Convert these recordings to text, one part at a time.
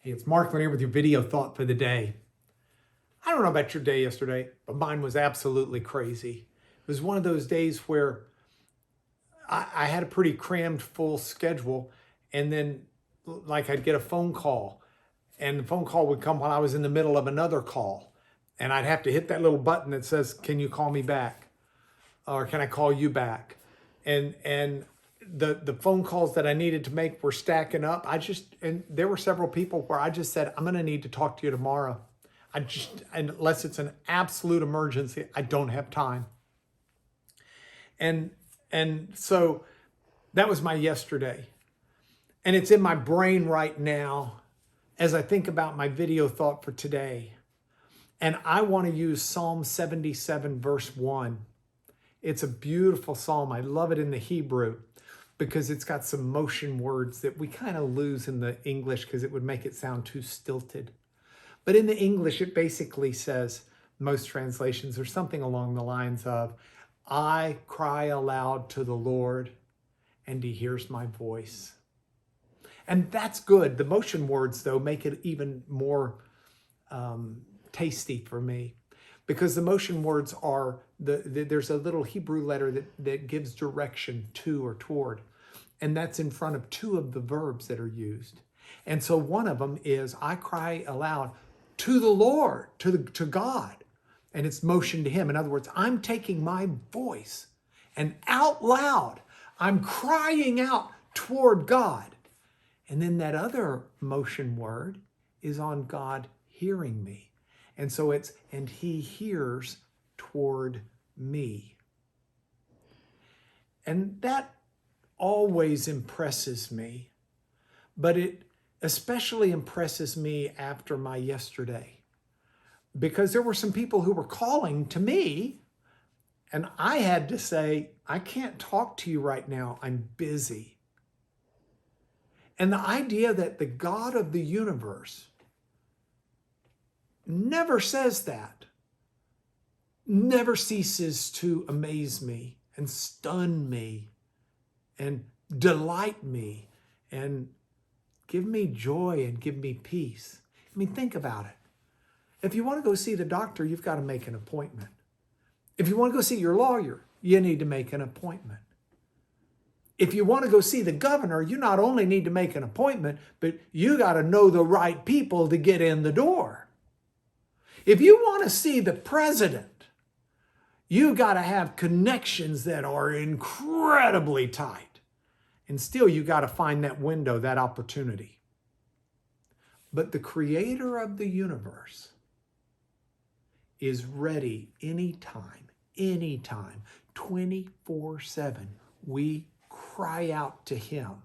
Hey, it's Mark here with your video thought for the day. I don't know about your day yesterday, but mine was absolutely crazy. It was one of those days where I had a pretty crammed full schedule, and then like I'd get a phone call, and the phone call would come while I was in the middle of another call, and I'd have to hit that little button that says, "Can you call me back?" Or "Can I call you back?" And the phone calls that I needed to make were stacking up. And there were several people where I just said, "I'm going to need to talk to you tomorrow. Unless it's an absolute emergency, I don't have time." And so that was my yesterday. And it's in my brain right now as I think about my video thought for today. And I want to use Psalm 77 verse 1. It's a beautiful psalm. I love it in the Hebrew because it's got some motion words that we kind of lose in the English because it would make it sound too stilted. But in the English, it basically says, most translations are something along the lines of, "I cry aloud to the Lord, and he hears my voice." And that's good. The motion words, though, make it even more tasty for me, because the motion words are, there's a little Hebrew letter that gives direction to or toward, and that's in front of two of the verbs that are used. And so one of them is, I cry aloud to the Lord, to God, and it's motion to him. In other words, I'm taking my voice and out loud, I'm crying out toward God. And then that other motion word is on God hearing me. And so it's, and he hears toward me. And that always impresses me, but it especially impresses me after my yesterday, because there were some people who were calling to me and I had to say, "I can't talk to you right now, I'm busy." And the idea that the God of the universe never says that, never ceases to amaze me and stun me and delight me and give me joy and give me peace. I mean, think about it. If you want to go see the doctor, you've got to make an appointment. If you want to go see your lawyer, you need to make an appointment. If you want to go see the governor, you not only need to make an appointment, but you got to know the right people to get in the door. If you want to see the president, you got to have connections that are incredibly tight. And still, you got to find that window, that opportunity. But the creator of the universe is ready anytime, 24/7. We cry out to him.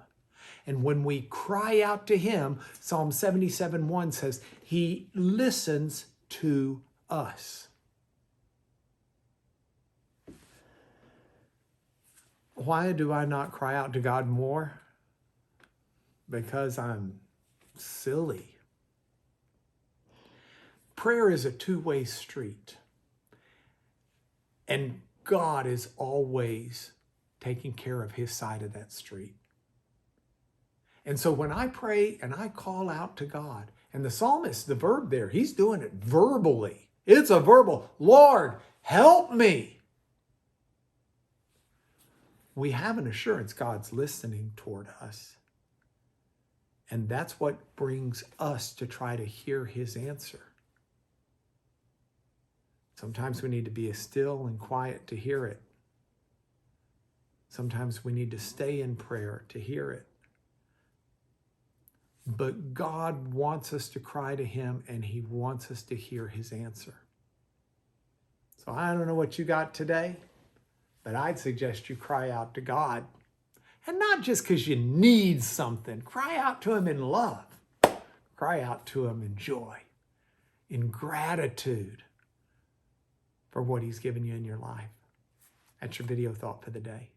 And when we cry out to him, Psalm 77:1 says, he listens to us. Why do I not cry out to God more? Because I'm silly. Prayer is a two-way street. And God is always taking care of his side of that street. And so when I pray and I call out to God, and the psalmist, the verb there, he's doing it verbally. It's a verbal, "Lord, help me." We have an assurance God's listening toward us. And that's what brings us to try to hear his answer. Sometimes we need to be still and quiet to hear it. Sometimes we need to stay in prayer to hear it. But God wants us to cry to him, and he wants us to hear his answer. So I don't know what you got today, but I'd suggest you cry out to God. And not just because you need something. Cry out to him in love. Cry out to him in joy, in gratitude for what he's given you in your life. That's your video thought for the day.